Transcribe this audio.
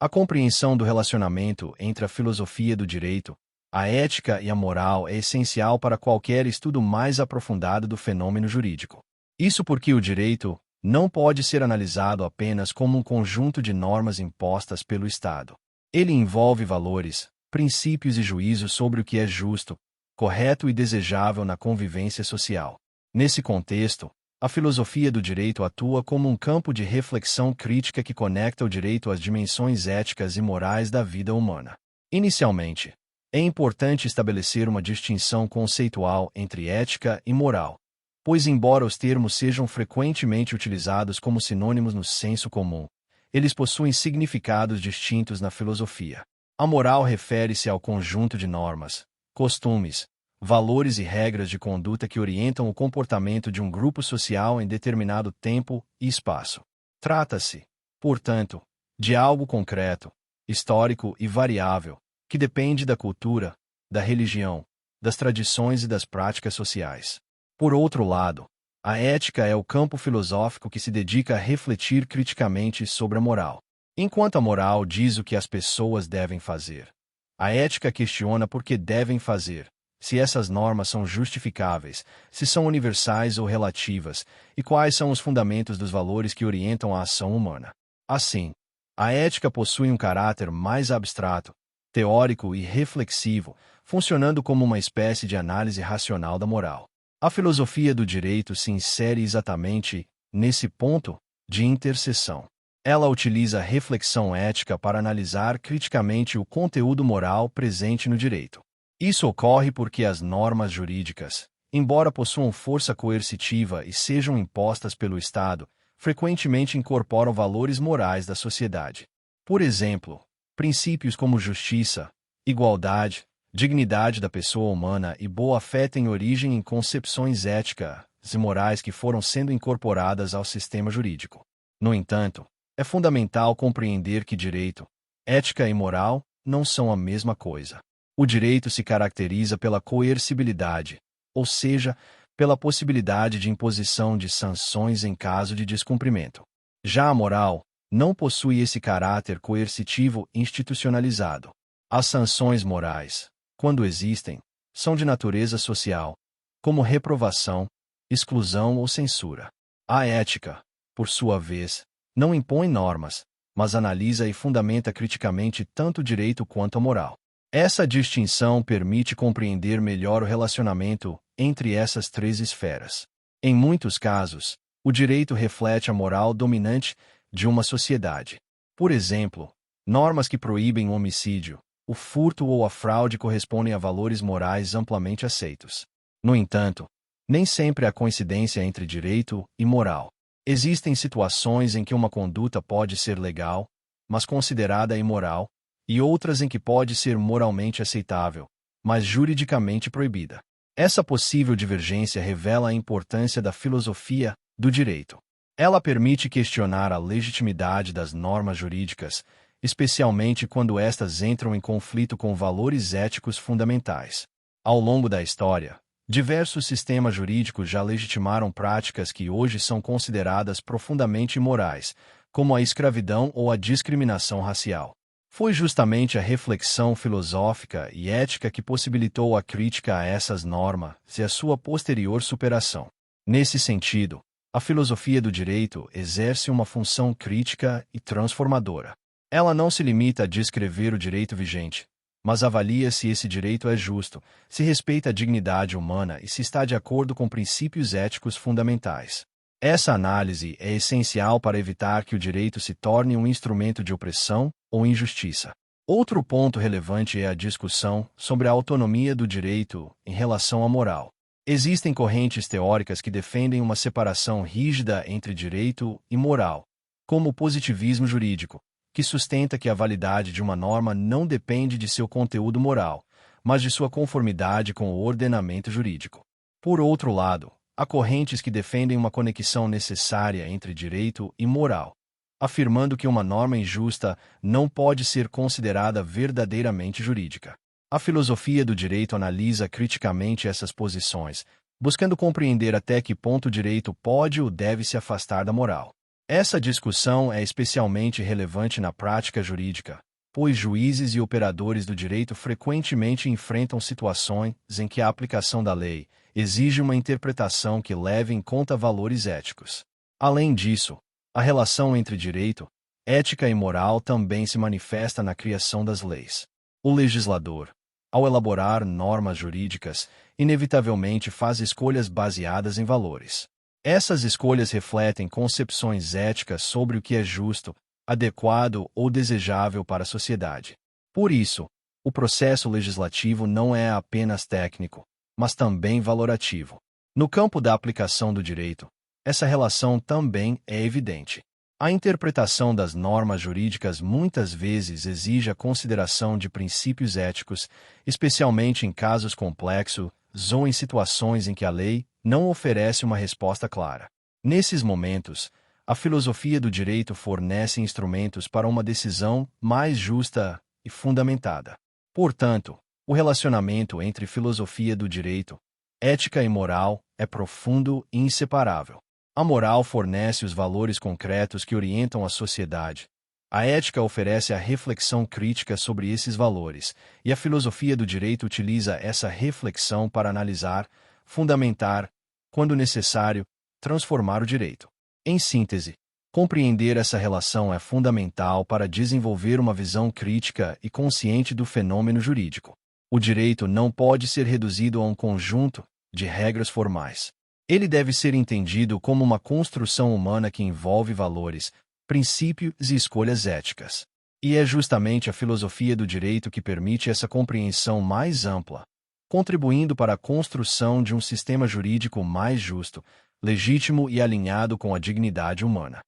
A compreensão do relacionamento entre a filosofia do direito, a ética e a moral é essencial para qualquer estudo mais aprofundado do fenômeno jurídico. Isso porque o direito não pode ser analisado apenas como um conjunto de normas impostas pelo Estado. Ele envolve valores, princípios e juízos sobre o que é justo, correto e desejável na convivência social. Nesse contexto, a filosofia do direito atua como um campo de reflexão crítica que conecta o direito às dimensões éticas e morais da vida humana. Inicialmente, é importante estabelecer uma distinção conceitual entre ética e moral, pois, embora os termos sejam frequentemente utilizados como sinônimos no senso comum, eles possuem significados distintos na filosofia. A moral refere-se ao conjunto de normas, costumes, valores e regras de conduta que orientam o comportamento de um grupo social em determinado tempo e espaço. Trata-se, portanto, de algo concreto, histórico e variável, que depende da cultura, da religião, das tradições e das práticas sociais. Por outro lado, a ética é o campo filosófico que se dedica a refletir criticamente sobre a moral. Enquanto a moral diz o que as pessoas devem fazer, a ética questiona por que devem fazer, se essas normas são justificáveis, se são universais ou relativas, e quais são os fundamentos dos valores que orientam a ação humana. Assim, a ética possui um caráter mais abstrato, teórico e reflexivo, funcionando como uma espécie de análise racional da moral. A filosofia do direito se insere exatamente nesse ponto de interseção. Ela utiliza a reflexão ética para analisar criticamente o conteúdo moral presente no direito. Isso ocorre porque as normas jurídicas, embora possuam força coercitiva e sejam impostas pelo Estado, frequentemente incorporam valores morais da sociedade. Por exemplo, princípios como justiça, igualdade, dignidade da pessoa humana e boa-fé têm origem em concepções éticas e morais que foram sendo incorporadas ao sistema jurídico. No entanto, é fundamental compreender que direito, ética e moral não são a mesma coisa. O direito se caracteriza pela coercibilidade, ou seja, pela possibilidade de imposição de sanções em caso de descumprimento. Já a moral não possui esse caráter coercitivo institucionalizado. As sanções morais, quando existem, são de natureza social, como reprovação, exclusão ou censura. A ética, por sua vez, não impõe normas, mas analisa e fundamenta criticamente tanto o direito quanto a moral. Essa distinção permite compreender melhor o relacionamento entre essas três esferas. Em muitos casos, o direito reflete a moral dominante de uma sociedade. Por exemplo, normas que proíbem o homicídio, o furto ou a fraude correspondem a valores morais amplamente aceitos. No entanto, nem sempre há coincidência entre direito e moral. Existem situações em que uma conduta pode ser legal, mas considerada imoral, e outras em que pode ser moralmente aceitável, mas juridicamente proibida. Essa possível divergência revela a importância da filosofia do direito. Ela permite questionar a legitimidade das normas jurídicas, especialmente quando estas entram em conflito com valores éticos fundamentais. Ao longo da história, diversos sistemas jurídicos já legitimaram práticas que hoje são consideradas profundamente imorais, como a escravidão ou a discriminação racial. Foi justamente a reflexão filosófica e ética que possibilitou a crítica a essas normas e a sua posterior superação. Nesse sentido, a filosofia do direito exerce uma função crítica e transformadora. Ela não se limita a descrever o direito vigente, mas avalia se esse direito é justo, se respeita a dignidade humana e se está de acordo com princípios éticos fundamentais. Essa análise é essencial para evitar que o direito se torne um instrumento de opressão ou injustiça. Outro ponto relevante é a discussão sobre a autonomia do direito em relação à moral. Existem correntes teóricas que defendem uma separação rígida entre direito e moral, como o positivismo jurídico, que sustenta que a validade de uma norma não depende de seu conteúdo moral, mas de sua conformidade com o ordenamento jurídico. Por outro lado, há correntes que defendem uma conexão necessária entre direito e moral, afirmando que uma norma injusta não pode ser considerada verdadeiramente jurídica. A filosofia do direito analisa criticamente essas posições, buscando compreender até que ponto o direito pode ou deve se afastar da moral. Essa discussão é especialmente relevante na prática jurídica, pois juízes e operadores do direito frequentemente enfrentam situações em que a aplicação da lei exige uma interpretação que leve em conta valores éticos. Além disso, a relação entre direito, ética e moral também se manifesta na criação das leis. O legislador, ao elaborar normas jurídicas, inevitavelmente faz escolhas baseadas em valores. Essas escolhas refletem concepções éticas sobre o que é justo, adequado ou desejável para a sociedade. Por isso, o processo legislativo não é apenas técnico, mas também valorativo. No campo da aplicação do direito, essa relação também é evidente. A interpretação das normas jurídicas muitas vezes exige a consideração de princípios éticos, especialmente em casos complexos ou em situações em que a lei não oferece uma resposta clara. Nesses momentos, a filosofia do direito fornece instrumentos para uma decisão mais justa e fundamentada. Portanto, o relacionamento entre filosofia do direito, ética e moral é profundo e inseparável. A moral fornece os valores concretos que orientam a sociedade. A ética oferece a reflexão crítica sobre esses valores, e a filosofia do direito utiliza essa reflexão para analisar, fundamentar, quando necessário, transformar o direito. Em síntese, compreender essa relação é fundamental para desenvolver uma visão crítica e consciente do fenômeno jurídico. O direito não pode ser reduzido a um conjunto de regras formais. Ele deve ser entendido como uma construção humana que envolve valores, princípios e escolhas éticas. E é justamente a filosofia do direito que permite essa compreensão mais ampla, contribuindo para a construção de um sistema jurídico mais justo, legítimo e alinhado com a dignidade humana.